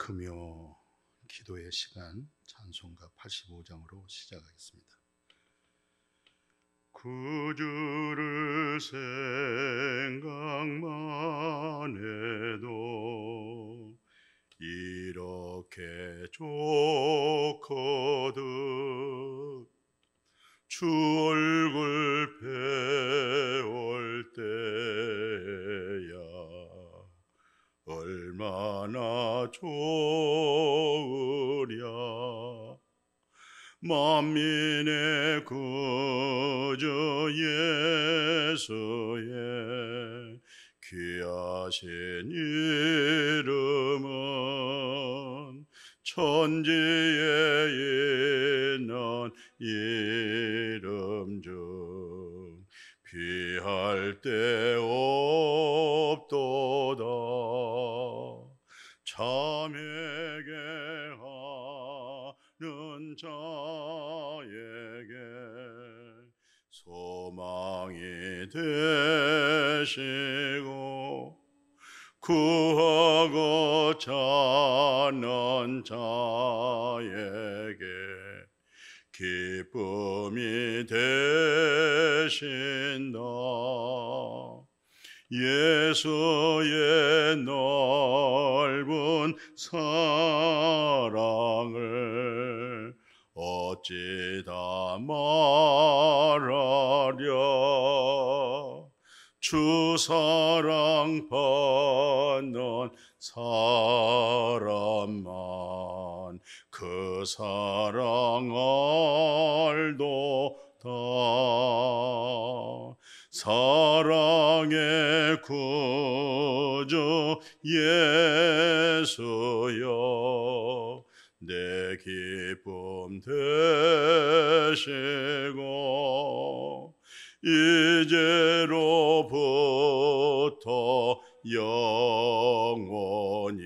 금요 기도의 시간 찬송가 85장으로 시작하겠습니다. 구주를 생각만 해도 이렇게 좋거든. 주 얼굴 배울 때야 얼마나 좋으랴. 만민의 구주 예수의 귀하신 이름은 천지에 있는 이름 중 비할 데 없도다. 참에게 하는 자에게 소망이 되시고 구하고 찾는 자에게 기쁨이 되신다. 예수의 넓은 사랑을 어찌 다 말하랴. 주 사랑 받는 사람만 그 사랑 알도다. 사랑의 구주 예수여 내 기쁨 되시고 이제로부터 영원히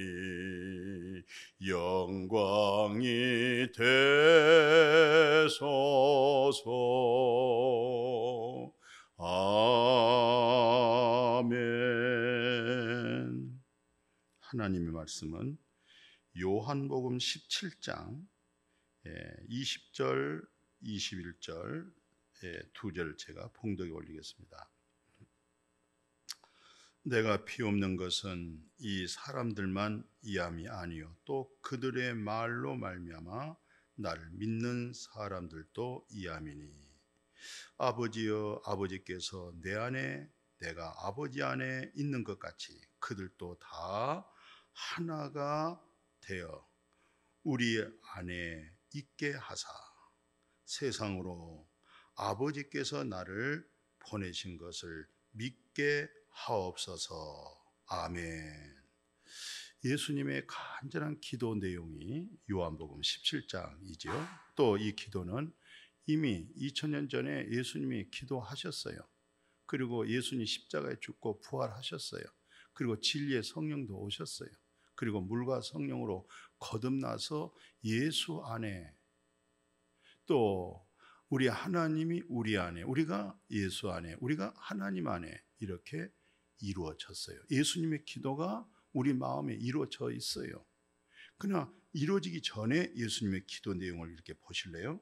영광이 되소서. 아멘. 하나님의 말씀은 요한복음 17장 20절, 21절 두 절 제가 봉독에 올리겠습니다. 내가 피 없는 것은 이 사람들만 이함이 아니요 또 그들의 말로 말미암아 나를 믿는 사람들도 이함이니 아버지여 아버지께서 내 안에 내가 아버지 안에 있는 것 같이 그들도 다 하나가 되어 우리 안에 있게 하사 세상으로 아버지께서 나를 보내신 것을 믿게 하옵소서. 아멘. 예수님의 간절한 기도 내용이 요한복음 17장이지요. 또 이 기도는 이미 2000년 전에 예수님이 기도하셨어요. 그리고 예수님이 십자가에 죽고 부활하셨어요. 그리고 진리의 성령도 오셨어요. 그리고 물과 성령으로 거듭나서 예수 안에 또 우리 하나님이 우리 안에 우리가 예수 안에 우리가 하나님 안에 이렇게 이루어졌어요. 예수님의 기도가 우리 마음에 이루어져 있어요. 그러나 이루어지기 전에 예수님의 기도 내용을 이렇게 보실래요?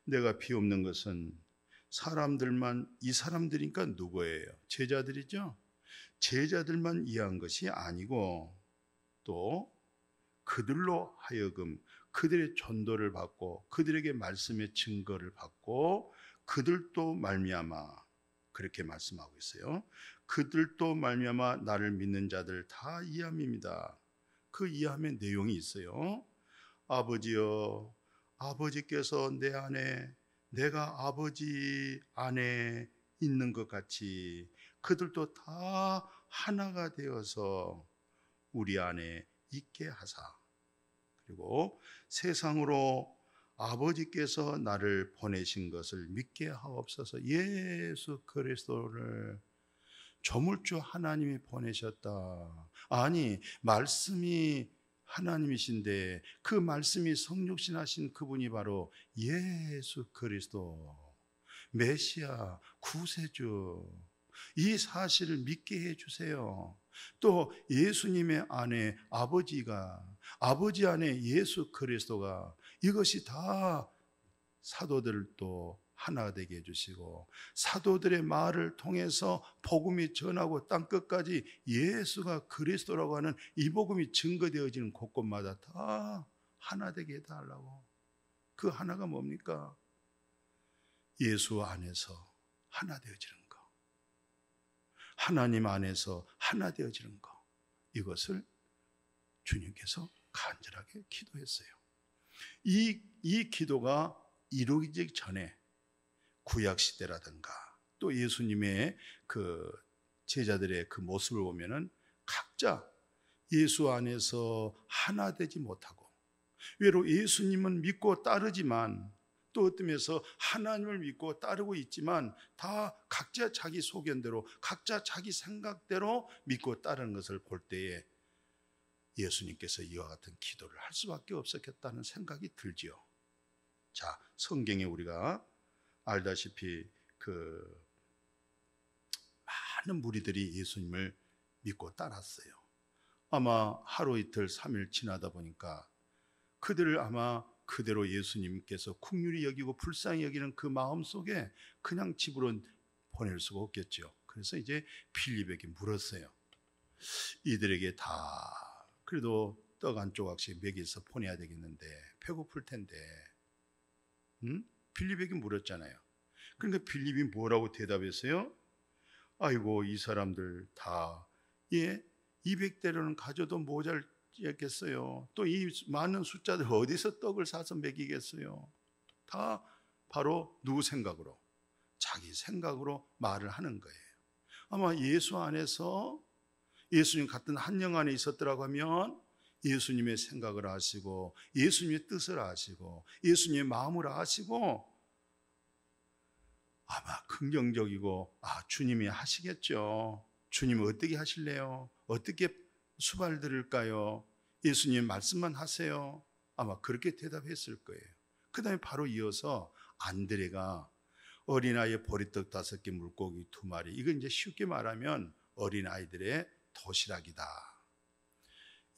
내가 피 없는 것은 사람들만 이 사람들이니까 누구예요? 제자들이죠. 제자들만 이해한 것이 아니고 또 그들로 하여금 그들의 전도를 받고 그들에게 말씀의 증거를 받고 그들도 말미암아 그렇게 말씀하고 있어요. 그들도 말미암아 나를 믿는 자들 다 이함입니다. 그 이함의 내용이 있어요. 아버지여 아버지께서 내 안에 내가 아버지 안에 있는 것 같이 그들도 다 하나가 되어서 우리 안에 있게 하사 그리고 세상으로 아버지께서 나를 보내신 것을 믿게 하옵소서. 예수 그리스도를 조물주 하나님이 보내셨다. 아니 말씀이 하나님이신데 그 말씀이 성육신하신 그분이 바로 예수 그리스도 메시아 구세주. 이 사실을 믿게 해주세요. 또 예수님의 안에 아버지 안에 예수 그리스도가 이것이 다 사도들을 또 하나 되게 해주시고 사도들의 말을 통해서 복음이 전하고 땅끝까지 예수가 그리스도라고 하는 이 복음이 증거되어지는 곳곳마다 다 하나 되게 해달라고. 그 하나가 뭡니까? 예수 안에서 하나 되어지는 거, 하나님 안에서 하나 되어지는 거, 이것을 주님께서 간절하게 기도했어요. 이 기도가 이루어지기 전에 구약시대라든가 또 예수님의 그 제자들의 그 모습을 보면은 각자 예수 안에서 하나 되지 못하고, 외로 예수님은 믿고 따르지만 또 어떤 면에서 하나님을 믿고 따르고 있지만 다 각자 자기 소견대로 각자 자기 생각대로 믿고 따르는 것을 볼 때에 예수님께서 이와 같은 기도를 할 수밖에 없었겠다는 생각이 들지요. 자, 성경에 우리가 알다시피 그 많은 무리들이 예수님을 믿고 따랐어요. 아마 하루 이틀 3일 지나다 보니까 그들을 아마 그대로 예수님께서 긍휼히 여기고 불쌍히 여기는 그 마음 속에 그냥 집으로 보낼 수가 없겠죠. 그래서 이제 빌립에게 물었어요. 이들에게 다 그래도 떡 한 조각씩 먹여서 보내야 되겠는데 배고플 텐데, 빌립에게 물었잖아요. 그러니까 빌립이 뭐라고 대답했어요? 아이고, 이 사람들 다 200대로는 가져도 모자랐겠어요. 또 이 많은 숫자들 어디서 떡을 사서 먹이겠어요? 다 바로 누구 생각으로? 자기 생각으로 말을 하는 거예요. 아마 예수 안에서 예수님 같은 한 영 안에 있었더라고 하면 예수님의 생각을 아시고 예수님의 뜻을 아시고 예수님의 마음을 아시고 아마 긍정적이고 주님이 하시겠죠. 주님 어떻게 하실래요? 어떻게 수발 들을까요? 예수님 말씀만 하세요. 아마 그렇게 대답했을 거예요. 그 다음에 바로 이어서 안드레가 어린아이의 보리떡 5개 물고기 2마리, 이건 이제 쉽게 말하면 어린아이들의 도시락이다.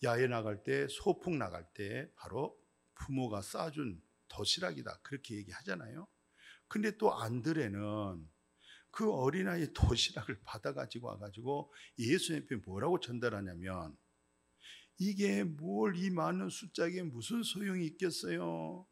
야외 나갈 때, 소풍 나갈 때 바로 부모가 싸준 도시락이다, 그렇게 얘기하잖아요. 근데 또 안드레는 그 어린아이의 도시락을 받아가지고 와가지고 예수님께 뭐라고 전달하냐면, 이게 뭘 이 많은 숫자에 무슨 소용이 있겠어요?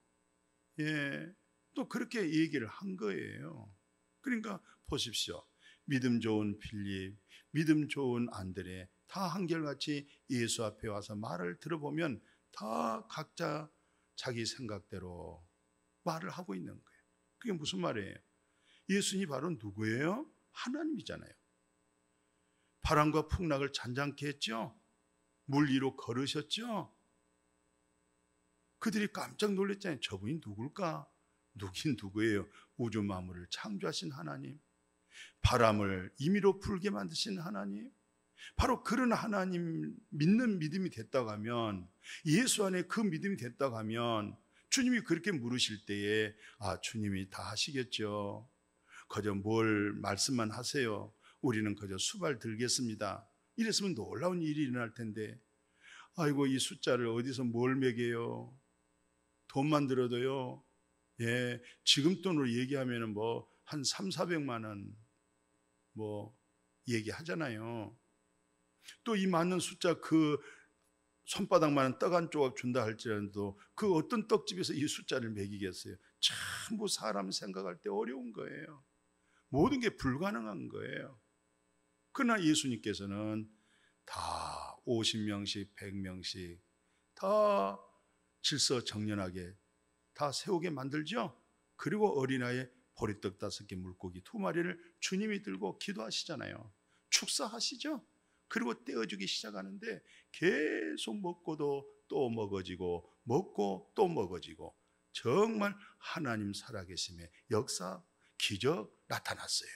또 그렇게 얘기를 한 거예요. 그러니까 보십시오. 믿음 좋은 빌립, 믿음 좋은 안드레 다 한결같이 예수 앞에 와서 말을 들어보면 다 각자 자기 생각대로 말을 하고 있는 거예요. 그게 무슨 말이에요? 예수님이 바로 누구예요? 하나님이잖아요. 바람과 풍랑을 잔잔케 했죠. 물 위로 걸으셨죠. 그들이 깜짝 놀랐잖아요. 저분이 누굴까? 누긴 누구예요? 우주 만물을 창조하신 하나님, 바람을 임의로 불게 만드신 하나님, 바로 그런 하나님 믿는 믿음이 됐다고 하면, 예수 안에 그 믿음이 됐다고 하면 주님이 그렇게 물으실 때에 주님이 다 하시겠죠. 그저 뭘 말씀만 하세요. 우리는 그저 수발 들겠습니다. 이랬으면 놀라운 일이 일어날 텐데, 아이고, 이 숫자를 어디서 뭘 매겨요? 돈만 들어도요, 지금 돈으로 얘기하면 뭐 한 300~400만 원 뭐 얘기하잖아요. 또 이 많은 숫자, 그 손바닥만한 떡 한 조각 준다 할지라도 그 어떤 떡집에서 이 숫자를 매기겠어요? 전부 사람 생각할 때 어려운 거예요. 모든 게 불가능한 거예요. 그러나 예수님께서는 다 50명씩 100명씩 다 질서정연하게 다 세우게 만들죠. 그리고 어린아이의 보리떡 5개 물고기 2마리를 주님이 들고 기도하시잖아요. 축사하시죠. 그리고 떼어주기 시작하는데 계속 먹고도 또 먹어지고 먹고 또 먹어지고, 정말 하나님 살아계심의 역사, 기적 나타났어요.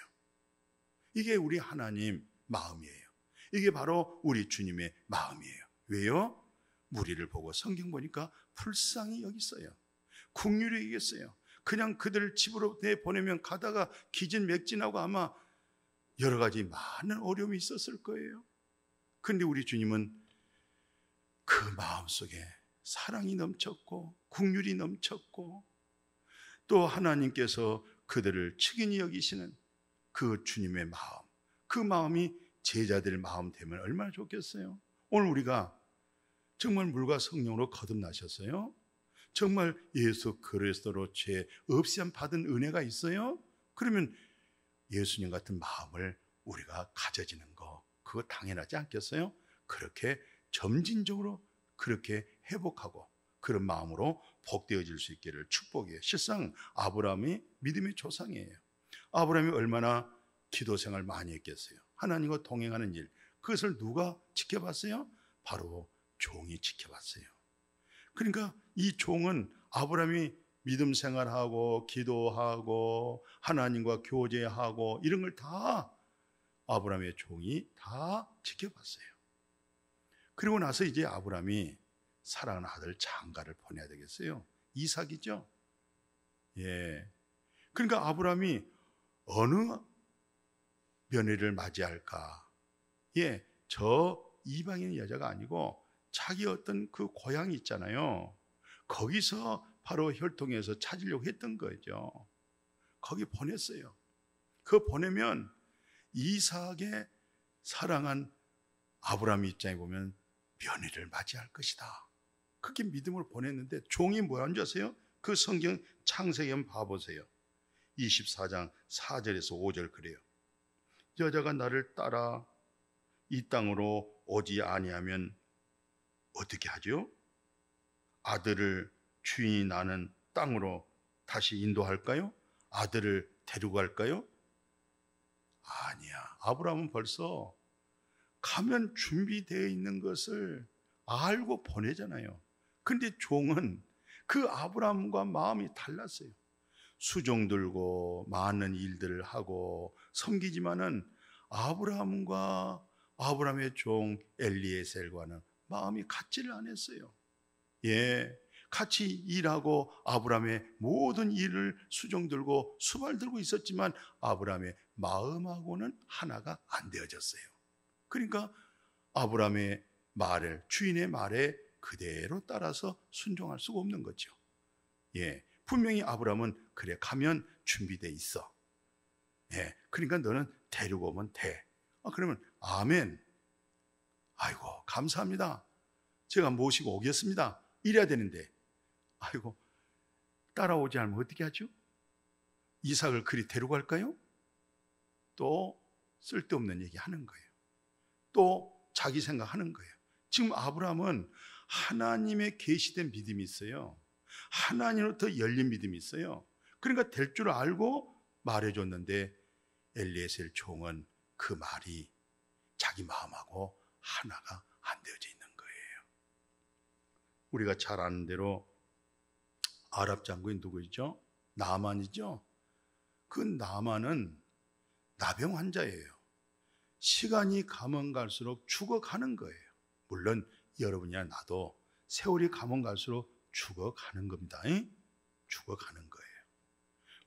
이게 우리 하나님 마음이에요. 이게 바로 우리 주님의 마음이에요. 왜요? 무리를 보고 성경 보니까 불쌍히 여기어요. 긍휼히 여기어요. 그냥 그들 집으로 내보내면 가다가 기진맥진하고 아마 여러 가지 많은 어려움이 있었을 거예요. 그런데 우리 주님은 그 마음속에 사랑이 넘쳤고 긍휼이 넘쳤고 또 하나님께서 그들을 측은히 여기시는 그 주님의 마음, 그 마음이 제자들 마음 되면 얼마나 좋겠어요. 오늘 우리가 정말 물과 성령으로 거듭나셨어요? 정말 예수 그리스도로 죄 없이 받은 은혜가 있어요? 그러면 예수님 같은 마음을 우리가 가져지는 거, 그거 당연하지 않겠어요? 그렇게 점진적으로 그렇게 회복하고 그런 마음으로 복되어질 수 있기를 축복해요. 실상 아브라함이 믿음의 조상이에요. 아브라함이 얼마나 기도 생활 많이 했겠어요. 하나님과 동행하는 일, 그것을 누가 지켜봤어요? 바로 종이 지켜봤어요. 그러니까 이 종은 아브라함이 믿음 생활하고 기도하고 하나님과 교제하고 이런 걸 다 아브라함의 종이 다 지켜봤어요. 그리고 나서 이제 아브라함이 사랑하는 아들 장가를 보내야 되겠어요. 이삭이죠. 예. 그러니까 아브라함이 어느 며느리를 맞이할까? 예, 저 이방인 여자가 아니고 자기 어떤 그 고향이 있잖아요. 거기서 바로 혈통에서 찾으려고 했던 거죠. 거기 보냈어요. 그거 보내면 이삭의 사랑한 아브라함 입장에 보면 며느리를 맞이할 것이다. 그렇게 믿음을 보냈는데 종이 뭐라는 줄 아세요? 그 성경 창세기 한번 봐보세요. 24장 4절에서 5절 그래요. 여자가 나를 따라 이 땅으로 오지 아니하면 어떻게 하죠? 아들을 주인이 나는 땅으로 다시 인도할까요? 아들을 데리고 갈까요? 아니야. 아브라함은 벌써 가면 준비되어 있는 것을 알고 보내잖아요. 근데 종은 그 아브라함과 마음이 달랐어요. 수종 들고 많은 일들을 하고 섬기지만은 아브라함과 아브라함의 종 엘리에셀과는 마음이 같지를 않았어요. 예, 같이 일하고 아브라함의 모든 일을 수종 들고 수발 들고 있었지만 아브라함의 마음하고는 하나가 안 되어졌어요. 그러니까 아브라함의 말을, 주인의 말에 그대로 따라서 순종할 수가 없는 거죠. 예, 분명히 아브라함은 그래 가면 준비돼 있어. 예, 그러니까 너는 데리고 오면 돼. 그러면 아멘. 아이고 감사합니다. 제가 모시고 오겠습니다. 이래야 되는데 아이고 따라오지 않으면 어떻게 하죠? 이삭을 그리 데리고 갈까요? 또 쓸데없는 얘기 하는 거예요. 또 자기 생각하는 거예요. 지금 아브라함은 하나님의 계시된 믿음이 있어요. 하나님으로부터 열린 믿음이 있어요. 그러니까 될 줄 알고 말해줬는데 엘리에셀 종은 그 말이 자기 마음하고 하나가 안 되어져 있는 거예요. 우리가 잘 아는 대로 아랍 장군이 누구죠? 나만이죠. 그 나만은 나병 환자예요. 시간이 가면 갈수록 죽어가는 거예요. 물론 여러분이나 나도 세월이 가면 갈수록 죽어가는 겁니다. 죽어가는 거예요.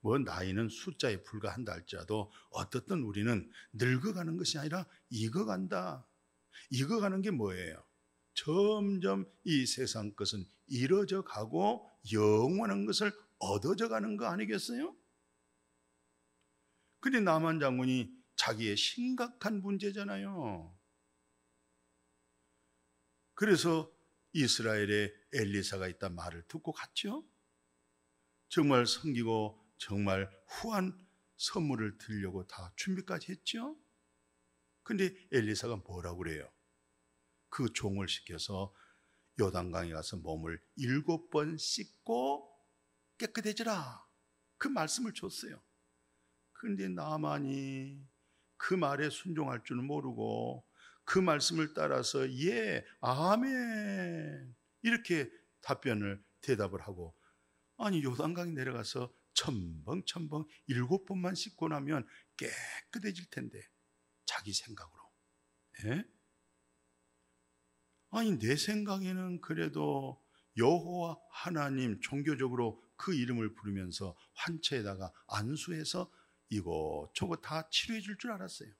뭐 나이는 숫자에 불과한다 할지라도 어떻든 우리는 늙어가는 것이 아니라 익어간다. 익어가는 게 뭐예요? 점점 이 세상 것은 이뤄져 가고 영원한 것을 얻어져 가는 거 아니겠어요? 근데 나만 장군이 자기의 심각한 문제잖아요. 그래서 이스라엘에 엘리사가 있단 말을 듣고 갔죠. 정말 섬기고 정말 후한 선물을 드리려고 다 준비까지 했죠. 근데 엘리사가 뭐라고 그래요? 그 종을 시켜서 요단강에 가서 몸을 7번 씻고 깨끗해지라. 그 말씀을 줬어요. 근데 나만이 그 말에 순종할 줄 모르고 그 말씀을 따라서 예, 아멘 이렇게 대답을 하고 아니 요단강에 내려가서 첨벙 7번만 씻고 나면 깨끗해질 텐데 자기 생각으로. 예? 아니 내 생각에는 그래도 여호와 하나님 종교적으로 그 이름을 부르면서 환처에다가 안수해서 이곳저곳 다 치료해 줄 줄 알았어요.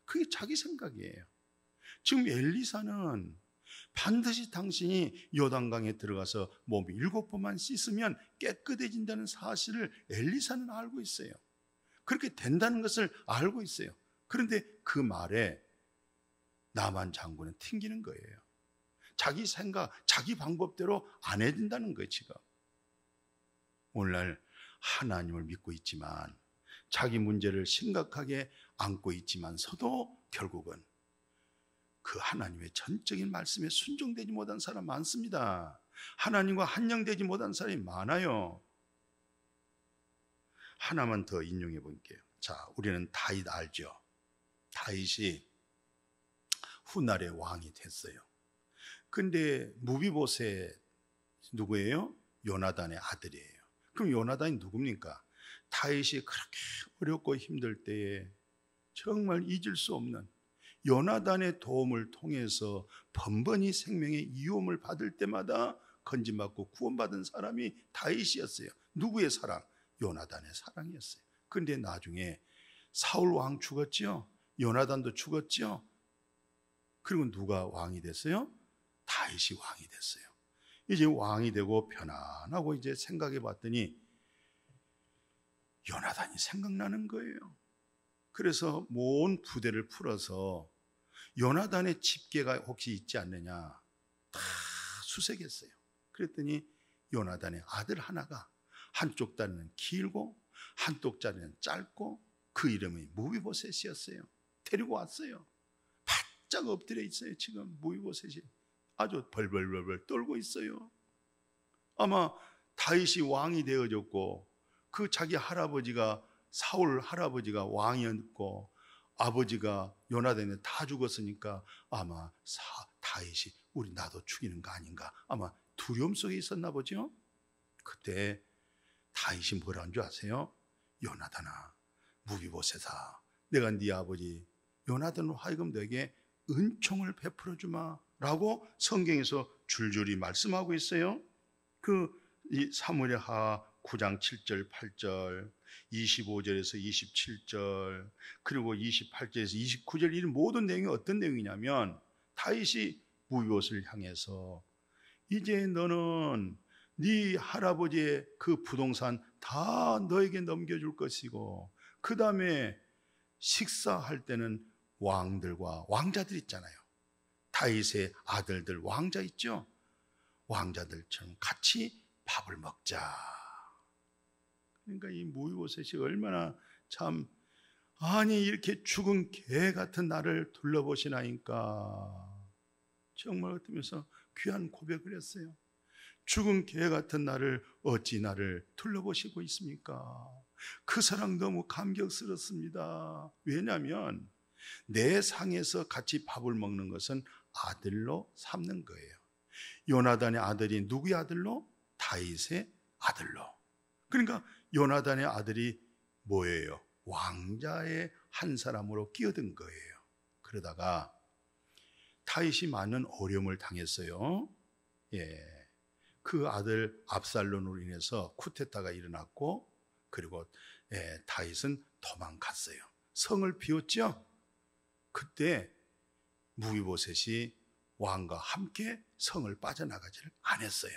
그게 자기 생각이에요. 지금 엘리사는 반드시 당신이 요단강에 들어가서 몸 7번만 씻으면 깨끗해진다는 사실을 엘리사는 알고 있어요. 그렇게 된다는 것을 알고 있어요. 그런데 그 말에 나만 장군은 튕기는 거예요. 자기 생각, 자기 방법대로 안 해야 된다는 거예요, 지금. 오늘날 하나님을 믿고 있지만, 자기 문제를 심각하게 안고 있지만서도 결국은 그 하나님의 전적인 말씀에 순종되지 못한 사람 많습니다. 하나님과 한영되지 못한 사람이 많아요. 하나만 더 인용해 볼게요. 자, 우리는 다윗 알죠? 다윗이 훗날에 왕이 됐어요. 근데 무비보셋 누구예요? 요나단의 아들이에요. 그럼 요나단이 누굽니까? 다윗이 그렇게 어렵고 힘들 때에 정말 잊을 수 없는 요나단의 도움을 통해서 번번이 생명의 위험을 받을 때마다 건진받고 구원받은 사람이 다윗이었어요. 누구의 사랑? 요나단의 사랑이었어요. 그런데 나중에 사울 왕 죽었죠? 요나단도 죽었죠? 그리고 누가 왕이 됐어요? 다윗이 왕이 됐어요. 이제 왕이 되고 편안하고 이제 생각해 봤더니 요나단이 생각나는 거예요. 그래서 모든 부대를 풀어서 요나단의 집계가 혹시 있지 않느냐 다 수색했어요. 그랬더니 요나단의 아들 하나가 한쪽 다리는 길고 한쪽 다리는 짧고 그 이름이 무비보셋이었어요. 데리고 왔어요. 바짝 엎드려 있어요. 지금 무비보셋이 아주 벌벌벌벌 떨고 있어요. 아마 다윗이 왕이 되어졌고 그 자기 할아버지가 사울 할아버지가 왕이었고 아버지가 요나단이 다 죽었으니까 아마 다윗이 우리 나도 죽이는 거 아닌가, 아마 두려움 속에 있었나 보죠. 그때 다윗이 뭐라는 줄 아세요? 요나단아, 무비보셋아, 내가 네 아버지 요나단으로 하여금 너에게 은총을 베풀어 주마 라고 성경에서 줄줄이 말씀하고 있어요. 이 사무엘하 9장 7절 8절 25절에서 27절 그리고 28절에서 29절 이 모든 내용이 어떤 내용이냐면 다윗이 무비보셋을 향해서 이제 너는 네 할아버지의 그 부동산 다 너에게 넘겨줄 것이고 그 다음에 식사할 때는 왕들과 왕자들 있잖아요. 다윗의 아들들 왕자 있죠? 왕자들처럼 같이 밥을 먹자. 그러니까 이 무비보셋이 얼마나 참, 아니 이렇게 죽은 개 같은 나를 둘러보시나니까 정말 어떠면서 귀한 고백을 했어요. 죽은 개 같은 나를 어찌 나를 둘러보시고 있습니까? 그 사랑 너무 감격스럽습니다. 왜냐하면 내 상에서 같이 밥을 먹는 것은 아들로 삼는 거예요. 요나단의 아들이 누구의 아들로? 다윗의 아들로. 그러니까 요나단의 아들이 뭐예요? 왕자의 한 사람으로 끼어든 거예요. 그러다가 다윗이 많은 어려움을 당했어요. 그 아들 압살롬으로 인해서 쿠데타가 일어났고 그리고 다윗은 도망갔어요. 성을 비웠죠. 그때 무비보셋이 왕과 함께 성을 빠져나가지를 않았어요.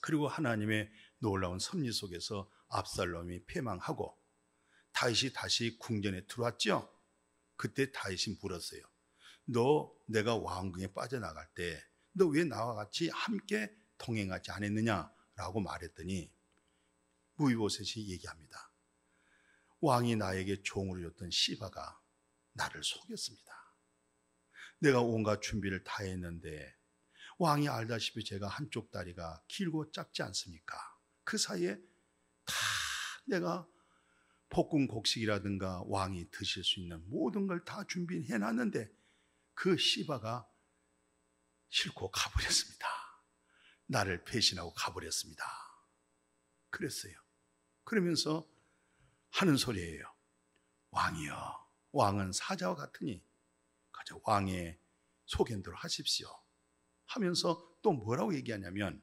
그리고 하나님의 놀라운 섭리 속에서 압살롬이 패망하고 다윗이 다시 궁전에 들어왔죠. 그때 다윗이 물었어요. 너 내가 왕궁에 빠져나갈 때 너 왜 나와 같이 함께 동행하지 않았느냐 라고 말했더니 무비보셋이 얘기합니다. 왕이 나에게 종으로 줬던 시바가 나를 속였습니다. 내가 온갖 준비를 다 했는데 왕이 알다시피 제가 한쪽 다리가 길고 짧지 않습니까? 그 사이에 다 내가 볶은 곡식이라든가 왕이 드실 수 있는 모든 걸 다 준비해 놨는데 그 시바가 싫고 가버렸습니다. 나를 배신하고 가버렸습니다. 그랬어요. 그러면서 하는 소리예요. 왕이여, 왕은 사자와 같으니 가자 왕의 소견대로 하십시오 하면서 또 뭐라고 얘기하냐면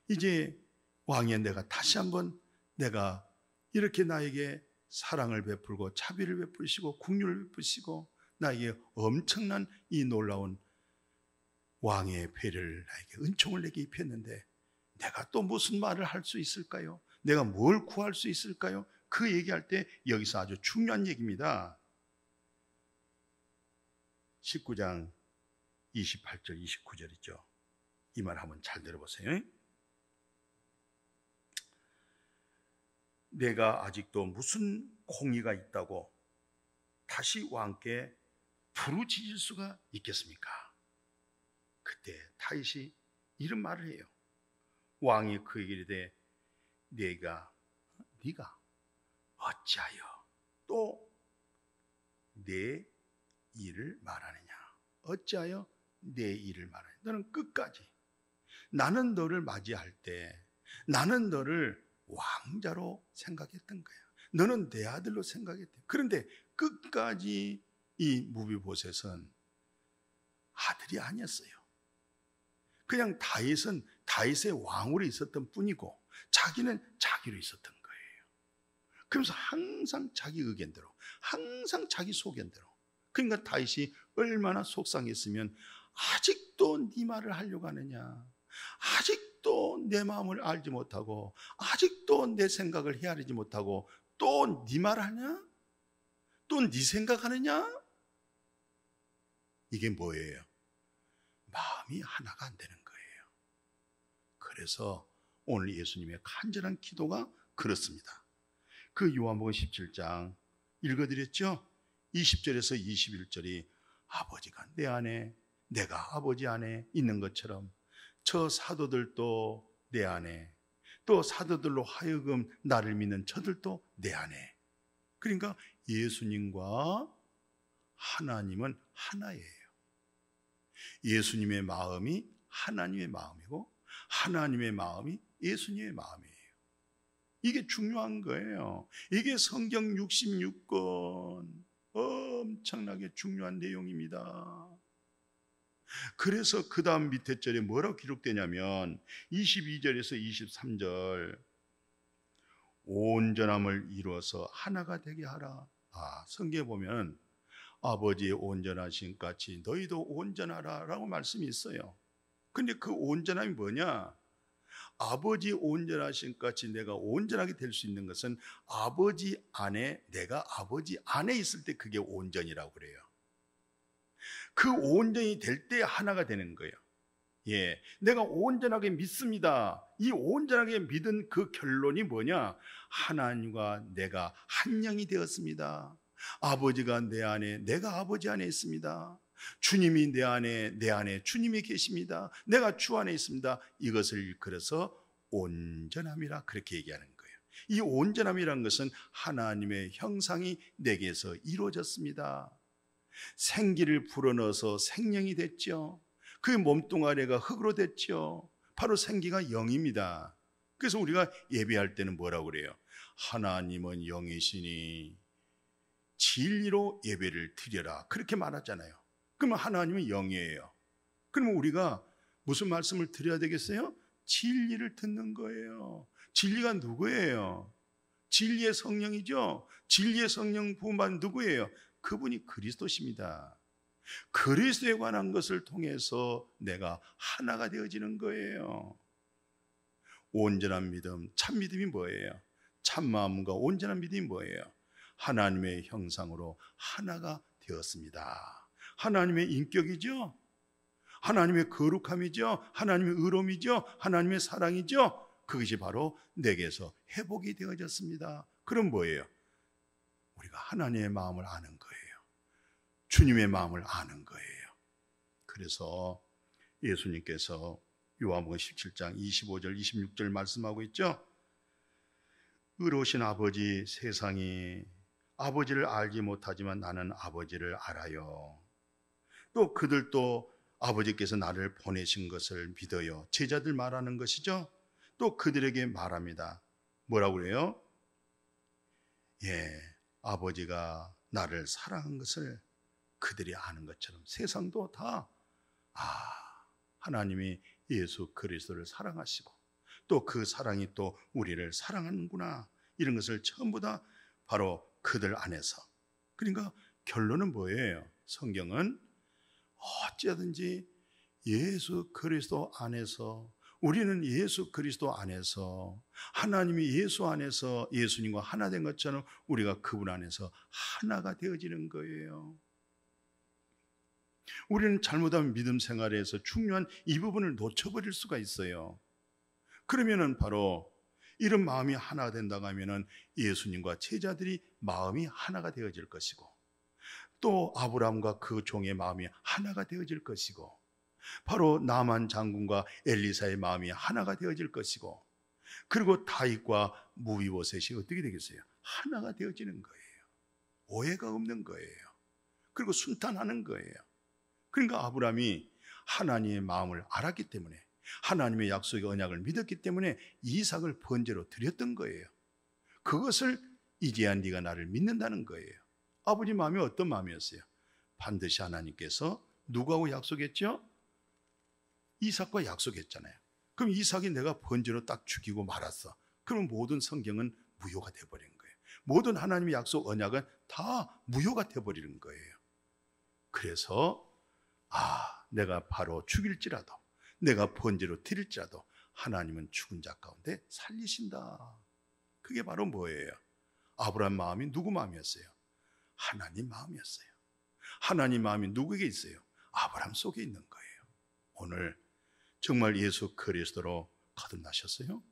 이제 왕이여, 내가 다시 한번 내가 이렇게 나에게 사랑을 베풀고 자비를 베푸시고 긍휼을 베푸시고 나에게 엄청난 이 놀라운 왕의 배를 나에게 은총을 내게 입혔는데 내가 또 무슨 말을 할 수 있을까요? 내가 뭘 구할 수 있을까요? 그 얘기할 때 여기서 아주 중요한 얘기입니다. 19장 28절 29절이죠. 이 말 한번 잘 들어보세요. 내가 아직도 무슨 공의가 있다고 다시 왕께 부르짖을 수가 있겠습니까? 그때 다윗이 이런 말을 해요. 왕이 그에게 이르되 네가 어찌하여 또 내 일을 말하느냐? 어찌하여 내 일을 말하느냐? 너는 끝까지 나는 너를 맞이할 때 나는 너를 왕자로 생각했던 거야. 너는 내 아들로 생각했대. 그런데 끝까지 이 무비보셋은 아들이 아니었어요. 그냥 다윗은 다윗의 왕으로 있었던 뿐이고 자기는 자기로 있었던 거예요. 그러면서 항상 자기 의견대로, 항상 자기 소견대로. 그러니까 다윗이 얼마나 속상했으면 아직도 네 말을 하려고 하느냐, 아직도 내 마음을 알지 못하고, 아직도 내 생각을 헤아리지 못하고 또 네 말 하냐? 또 네 생각하느냐? 이게 뭐예요? 마음이 하나가 안 되는 거예요. 그래서 오늘 예수님의 간절한 기도가 그렇습니다. 그 요한복음 17장 읽어드렸죠? 20절에서 21절이 아버지가 내 안에, 내가 아버지 안에 있는 것처럼 저 사도들도 내 안에, 또 사도들로 하여금 나를 믿는 저들도 내 안에. 그러니까 예수님과 하나님은 하나예요. 예수님의 마음이 하나님의 마음이고 하나님의 마음이 예수님의 마음이에요. 이게 중요한 거예요. 이게 성경 66권 엄청나게 중요한 내용입니다. 그래서 그 다음 밑에 절에 뭐라고 기록되냐면 22절에서 23절 온전함을 이루어서 하나가 되게 하라. 성경에 보면 아버지의 온전하신 같이 너희도 온전하라 라고 말씀이 있어요. 근데 그 온전함이 뭐냐? 아버지 온전하신 같이 내가 온전하게 될 수 있는 것은 아버지 안에, 내가 아버지 안에 있을 때 그게 온전이라고 그래요. 그 온전이 될 때 하나가 되는 거예요. 예, 내가 온전하게 믿습니다. 이 온전하게 믿은 그 결론이 뭐냐? 하나님과 내가 한 영이 되었습니다. 아버지가 내 안에, 내가 아버지 안에 있습니다. 주님이 내 안에 주님이 계십니다. 내가 주 안에 있습니다. 이것을 일컬어서 온전함이라 그렇게 얘기하는 거예요. 이 온전함이란 것은 하나님의 형상이 내게서 이루어졌습니다. 생기를 불어넣어서 생명이 됐죠. 그 몸뚱아리가 흙으로 됐죠. 바로 생기가 영입니다. 그래서 우리가 예배할 때는 뭐라고 그래요? 하나님은 영이시니 진리로 예배를 드려라, 그렇게 말하잖아요. 그러면 하나님은 영이에요. 그러면 우리가 무슨 말씀을 드려야 되겠어요? 진리를 듣는 거예요. 진리가 누구예요? 진리의 성령이죠. 진리의 성령 부음받은 누구예요? 그분이 그리스도십니다. 그리스도에 관한 것을 통해서 내가 하나가 되어지는 거예요. 온전한 믿음, 참 믿음이 뭐예요? 참 마음과 온전한 믿음이 뭐예요? 하나님의 형상으로 하나가 되었습니다. 하나님의 인격이죠. 하나님의 거룩함이죠. 하나님의 의로움이죠. 하나님의 사랑이죠. 그것이 바로 내게서 회복이 되어졌습니다. 그럼 뭐예요? 우리가 하나님의 마음을 아는 거예요. 주님의 마음을 아는 거예요. 그래서 예수님께서 요한복음 17장 25절 26절 말씀하고 있죠. 의로우신 아버지, 세상이 아버지를 알지 못하지만 나는 아버지를 알아요. 또 그들도 아버지께서 나를 보내신 것을 믿어요. 제자들 말하는 것이죠. 또 그들에게 말합니다. 뭐라고 그래요? 아버지가 나를 사랑한 것을 그들이 아는 것처럼 세상도 다 하나님이 예수 그리스도를 사랑하시고 또 그 사랑이 또 우리를 사랑하는구나, 이런 것을 전부 다 바로 그들 안에서, 그러니까 결론은 뭐예요? 성경은 어쩌든지 예수 그리스도 안에서, 우리는 예수 그리스도 안에서, 하나님이 예수 안에서 예수님과 하나 된 것처럼 우리가 그분 안에서 하나가 되어지는 거예요. 우리는 잘못하면 믿음 생활에서 중요한 이 부분을 놓쳐버릴 수가 있어요. 그러면은 바로 이런 마음이 하나가 된다고 하면은 예수님과 제자들이 마음이 하나가 되어질 것이고, 또 아브라함과 그 종의 마음이 하나가 되어질 것이고, 바로 나만 장군과 엘리사의 마음이 하나가 되어질 것이고, 그리고 다윗과 무비보셋이 어떻게 되겠어요? 하나가 되어지는 거예요. 오해가 없는 거예요. 그리고 순탄하는 거예요. 그러니까 아브라함이 하나님의 마음을 알았기 때문에, 하나님의 약속의 언약을 믿었기 때문에 이삭을 번제로 드렸던 거예요. 그것을 이제야 네가 나를 믿는다는 거예요. 아버지 마음이 어떤 마음이었어요? 반드시 하나님께서 누구하고 약속했죠? 이삭과 약속했잖아요. 그럼 이삭이 내가 번제로 딱 죽이고 말았어. 그럼 모든 성경은 무효가 돼버린 거예요. 모든 하나님의 약속 언약은 다 무효가 돼버리는 거예요. 그래서 내가 바로 죽일지라도, 내가 번제로 드릴지라도 하나님은 죽은 자 가운데 살리신다. 그게 바로 뭐예요? 아브라함 마음이 누구 마음이었어요? 하나님 마음이었어요. 하나님 마음이 누구에게 있어요? 아브라함 속에 있는 거예요. 오늘 정말 예수 그리스도로 거듭나셨어요?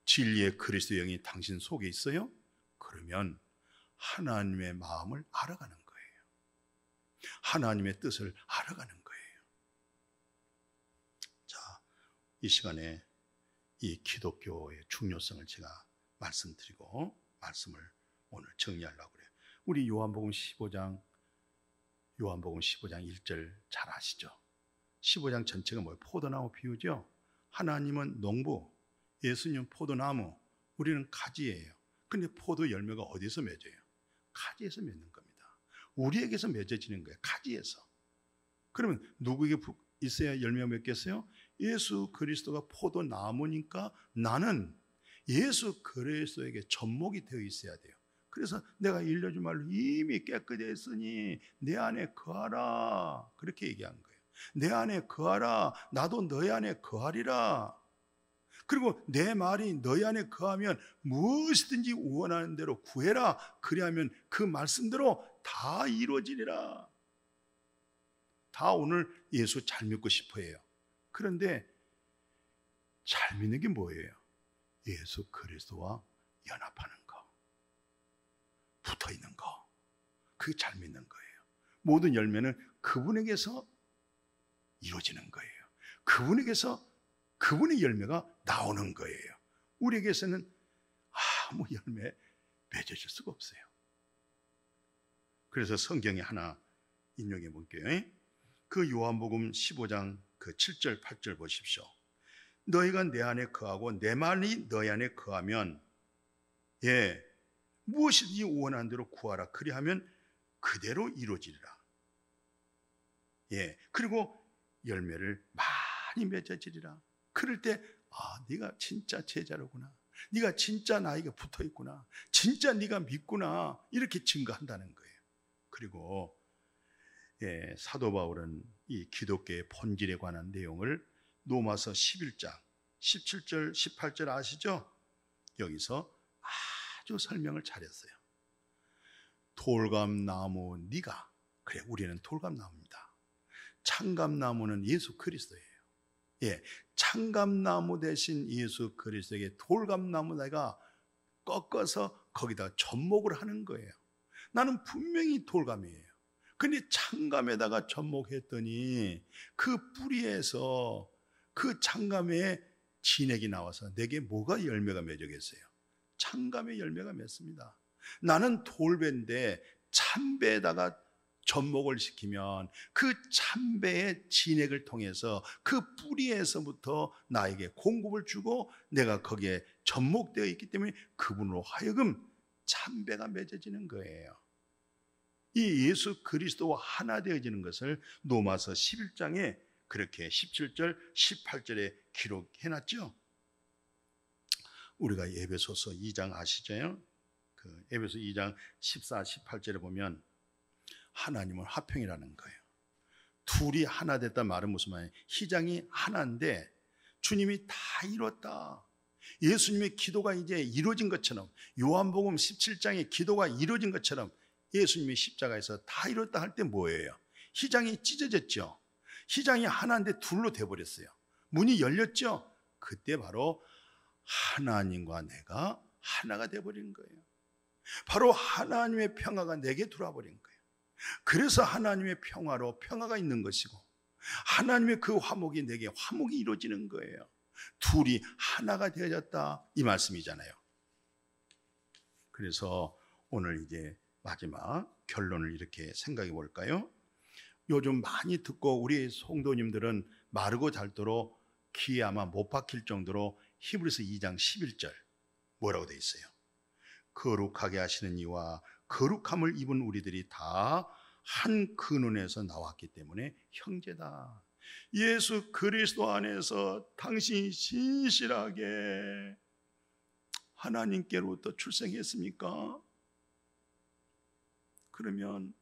진리의 그리스도 영이 당신 속에 있어요? 그러면 하나님의 마음을 알아가는 거예요. 하나님의 뜻을 알아가는 거예요. 자, 이 시간에 이 기독교의 중요성을 제가 말씀드리고 말씀을 오늘 정리하려고 그래요. 우리 요한복음 15장 1절 잘 아시죠? 15장 전체가 뭐예요? 포도나무 비유죠? 하나님은 농부, 예수님은 포도나무, 우리는 가지예요. 근데 포도 열매가 어디서 맺어요? 가지에서 맺는 겁니다. 우리에게서 맺어지는 거예요. 가지에서. 그러면 누구에게 있어야 열매가 맺겠어요? 예수 그리스도가 포도나무니까 나는 예수 그리스도에게 접목이 되어 있어야 돼요. 그래서 내가 일러준 말로 이미 깨끗했으니 내 안에 거하라, 그렇게 얘기한 거예요. 내 안에 거하라, 나도 너희 안에 거하리라. 그리고 내 말이 너희 안에 거하면 무엇이든지 원하는 대로 구해라. 그리하면 그 말씀대로 다 이루어지리라. 다 오늘 예수 잘 믿고 싶어 해요. 그런데 잘 믿는 게 뭐예요? 예수 그리스도와 연합하는 거, 붙어 있는 거, 그게 잘 믿는 거예요. 모든 열매는 그분에게서 이루어지는 거예요. 그분에게서 그분의 열매가 나오는 거예요. 우리에게서는 아무 열매 맺어질 수가 없어요. 그래서 성경에 하나 인용해 볼게요. 그 요한복음 15장 그 7절 8절 보십시오. 너희가 내 안에 거하고 내 말이 너희 안에 거하면 무엇이든지 원하는 대로 구하라. 그리하면 그대로 이루어지리라. 그리고 열매를 많이 맺어지리라. 그럴 때 네가 진짜 제자로구나, 네가 진짜 나에게 붙어있구나, 진짜 네가 믿구나, 이렇게 증거한다는 거예요. 그리고 사도 바울은 이 기독교의 본질에 관한 내용을 로마서 11장 17절 18절 아시죠? 여기서 아주 설명을 잘했어요. 돌감나무 네가, 그래 우리는 돌감나무입니다. 창감나무는 예수 그리스도예요. 창감나무 대신 예수 그리스도에게 돌감나무 내가 꺾어서 거기다 접목을 하는 거예요. 나는 분명히 돌감이에요. 근데 창감에다가 접목했더니 그 뿌리에서 그 창감에 진액이 나와서 내게 뭐가 열매가 맺어겠어요? 창감의 열매가 맺습니다. 나는 돌배인데 참배에다가 접목을 시키면 그 참배의 진액을 통해서 그 뿌리에서부터 나에게 공급을 주고 내가 거기에 접목되어 있기 때문에 그분으로 하여금 참배가 맺어지는 거예요. 이 예수 그리스도와 하나 되어지는 것을 로마서 11장에 그렇게 17절 18절에 기록해놨죠. 우리가 에베소서 2장 아시죠? 그 에베소 2장 14, 18절에 보면 하나님은 화평이라는 거예요. 둘이 하나 됐다 말은 무슨 말이에요? 희장이 하나인데 주님이 다 이뤘다. 예수님의 기도가 이제 이루어진 것처럼, 요한복음 17장의 기도가 이루어진 것처럼 예수님의 십자가에서 다 이뤘다 할 때 뭐예요? 희장이 찢어졌죠. 희장이 하나인데 둘로 돼버렸어요. 문이 열렸죠. 그때 바로 하나님과 내가 하나가 돼버린 거예요. 바로 하나님의 평화가 내게 들어와 버린 거예요. 그래서 하나님의 평화로 평화가 있는 것이고, 하나님의 그 화목이 내게 화목이 이루어지는 거예요. 둘이 하나가 되어졌다, 이 말씀이잖아요. 그래서 오늘 이제 마지막 결론을 이렇게 생각해 볼까요? 요즘 많이 듣고 우리 성도님들은 마르고 닳도록 귀에 아마 못 박힐 정도로 히브리서 2장 11절 뭐라고 돼 있어요? 거룩하게 하시는 이와 거룩함을 입은 우리들이 다 한 근원에서 나왔기 때문에 형제다. 예수 그리스도 안에서 당신이 진실하게 하나님께로부터 출생했습니까? 그러면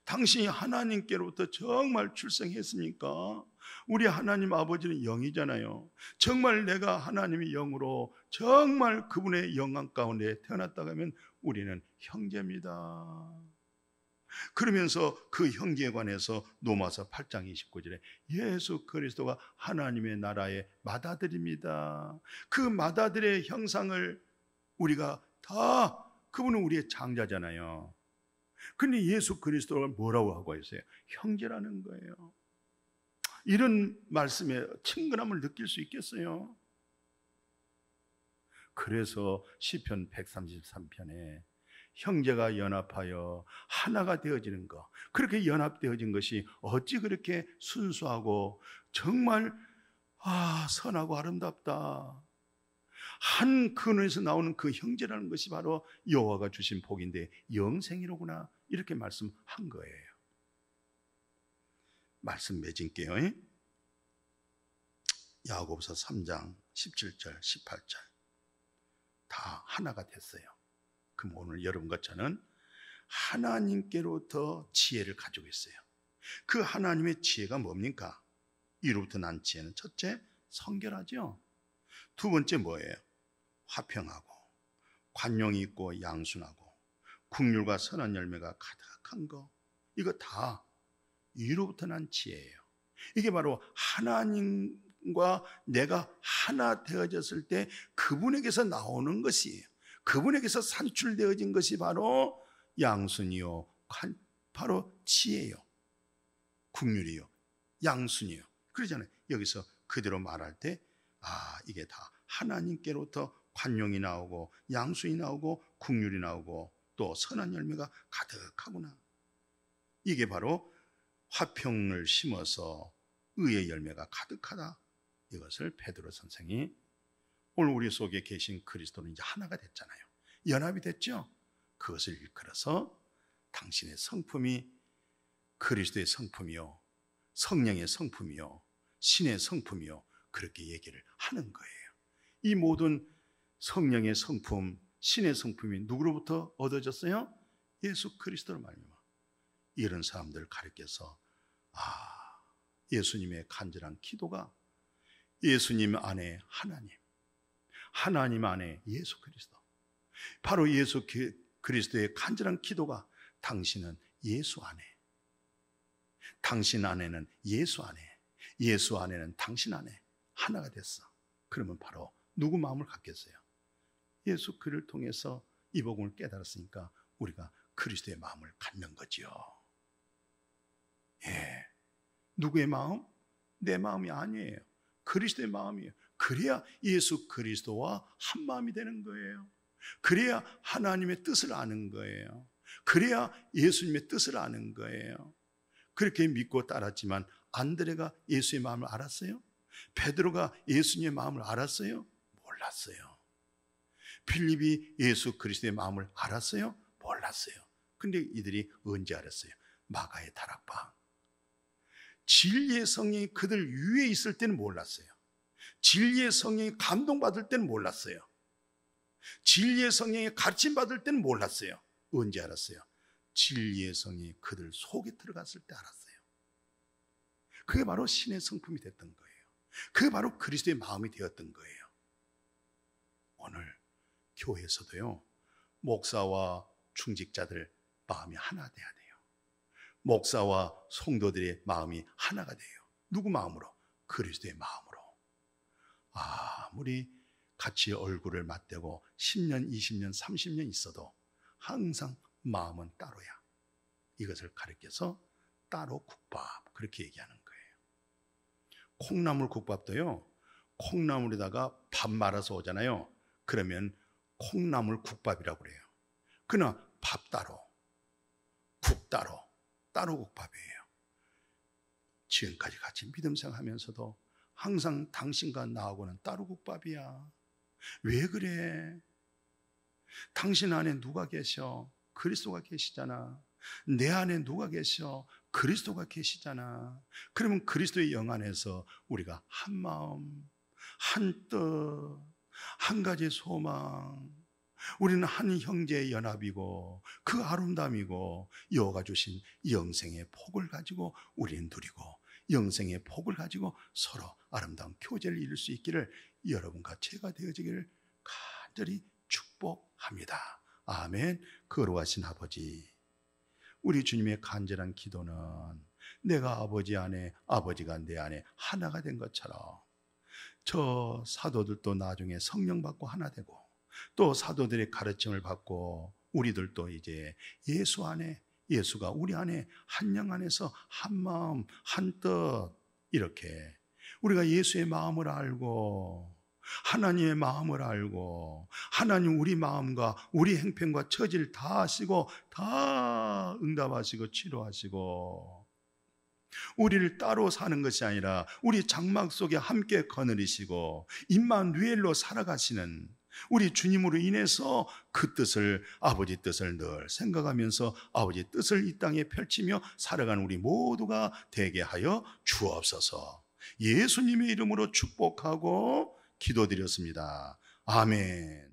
당신이 하나님께로부터 정말 출생했습니까? 우리 하나님 아버지는 영이잖아요. 정말 내가 하나님의 영으로 정말 그분의 영광 가운데 태어났다고 하면 우리는 형제입니다. 그러면서 그 형제에 관해서 로마서 8장 29절에 예수 그리스도가 하나님의 나라의 맏아들입니다. 그 맏아들의 형상을 우리가 다, 그분은 우리의 장자잖아요. 근데 예수 그리스도가 뭐라고 하고 있어요? 형제라는 거예요. 이런 말씀에 친근함을 느낄 수 있겠어요? 그래서 시편 133편에 형제가 연합하여 하나가 되어지는 것, 그렇게 연합되어진 것이 어찌 그렇게 순수하고 정말 선하고 아름답다. 한 근원에서 나오는 그 형제라는 것이 바로 여호와가 주신 복인데 영생이로구나, 이렇게 말씀한 거예요. 말씀 맺을게요. 야고보서 3장 17절 18절 다 하나가 됐어요. 그럼 오늘 여러분과 저는 하나님께로부터 지혜를 가지고 있어요. 그 하나님의 지혜가 뭡니까? 이로부터 난 지혜는 첫째, 성결하죠. 두 번째 뭐예요? 화평하고 관용이 있고 양순하고 국률과 선한 열매가 가득한 거, 이거 다 이로부터 난 지혜예요. 이게 바로 하나님과 내가 하나 되어졌을 때 그분에게서 나오는 것이에요. 그분에게서 산출되어진 것이 바로 양순이요, 바로 지혜요, 국률이요, 양순이요. 그러잖아요. 여기서 그대로 말할 때 이게 다 하나님께로부터 관용이 나오고 양순이 나오고 국률이 나오고 또 선한 열매가 가득하구나. 이게 바로 화평을 심어서 의의 열매가 가득하다. 이것을 베드로 선생이 오늘 우리 속에 계신 그리스도는 이제 하나가 됐잖아요. 연합이 됐죠. 그것을 일컬어서 당신의 성품이 그리스도의 성품이요, 성령의 성품이요, 신의 성품이요, 그렇게 얘기를 하는 거예요. 이 모든 성령의 성품, 신의 성품이 누구로부터 얻어졌어요? 예수 그리스도로 말미암아. 이런 사람들을 가리켜서 예수님의 간절한 기도가 예수님 안에 하나님, 하나님 안에 예수 그리스도, 바로 예수 그리스도의 간절한 기도가 당신은 예수 안에, 당신 안에는 예수 안에, 예수 안에는 당신 안에 하나가 됐어. 그러면 바로 누구 마음을 갖겠어요? 예수 그를 통해서 이 복음을 깨달았으니까 우리가 그리스도의 마음을 갖는 거지요. 누구의 마음? 내 마음이 아니에요. 그리스도의 마음이에요. 그래야 예수 그리스도와 한 마음이 되는 거예요. 그래야 하나님의 뜻을 아는 거예요. 그래야 예수님의 뜻을 아는 거예요. 그렇게 믿고 따랐지만 안드레가 예수의 마음을 알았어요? 베드로가 예수님의 마음을 알았어요? 몰랐어요. 필립이 예수 그리스도의 마음을 알았어요? 몰랐어요. 근데 이들이 언제 알았어요? 마가의 다락방. 진리의 성령이 그들 위에 있을 때는 몰랐어요. 진리의 성령이 감동받을 때는 몰랐어요. 진리의 성령이 가르침받을 때는 몰랐어요. 언제 알았어요? 진리의 성이 그들 속에 들어갔을 때 알았어요. 그게 바로 신의 성품이 됐던 거예요. 그게 바로 그리스도의 마음이 되었던 거예요. 오늘 교회에서도요, 목사와 충직자들 마음이 하나 돼야 돼요. 목사와 성도들의 마음이 하나가 돼요. 누구 마음으로? 그리스도의 마음으로. 아무리 같이 얼굴을 맞대고 10년, 20년, 30년 있어도 항상 마음은 따로야. 이것을 가르쳐서 따로 국밥, 그렇게 얘기하는 거예요. 콩나물 국밥도요, 콩나물에다가 밥 말아서 오잖아요. 그러면 콩나물 국밥이라고 그래요. 그러나 밥 따로, 국 따로, 따로 국밥이에요. 지금까지 같이 믿음 생활하면서도 항상 당신과 나하고는 따로 국밥이야. 왜 그래? 당신 안에 누가 계셔? 그리스도가 계시잖아. 내 안에 누가 계셔? 그리스도가 계시잖아. 그러면 그리스도의 영 안에서 우리가 한 마음, 한 뜻, 한 가지 소망, 우리는 한 형제의 연합이고 그 아름다움이고 여호와가 주신 영생의 복을 가지고 우리는 누리고 영생의 복을 가지고 서로 아름다운 교제를 이룰 수 있기를 여러분과 제가 되어지기를 간절히 축복합니다. 아멘. 거룩하신 아버지, 우리 주님의 간절한 기도는 내가 아버지 안에, 아버지가 내 안에 하나가 된 것처럼 저 사도들도 나중에 성령 받고 하나 되고 또 사도들의 가르침을 받고 우리들도 이제 예수 안에, 예수가 우리 안에 한 영 안에서 한 마음 한 뜻, 이렇게 우리가 예수의 마음을 알고 하나님의 마음을 알고 하나님 우리 마음과 우리 행편과 처지를 다 아시고 다 응답하시고 치료하시고 우리를 따로 사는 것이 아니라 우리 장막 속에 함께 거느리시고 임마누엘로 살아가시는 우리 주님으로 인해서 그 뜻을, 아버지 뜻을 늘 생각하면서 아버지 뜻을 이 땅에 펼치며 살아가는 우리 모두가 되게 하여 주옵소서. 예수님의 이름으로 축복하고 기도드렸습니다. 아멘.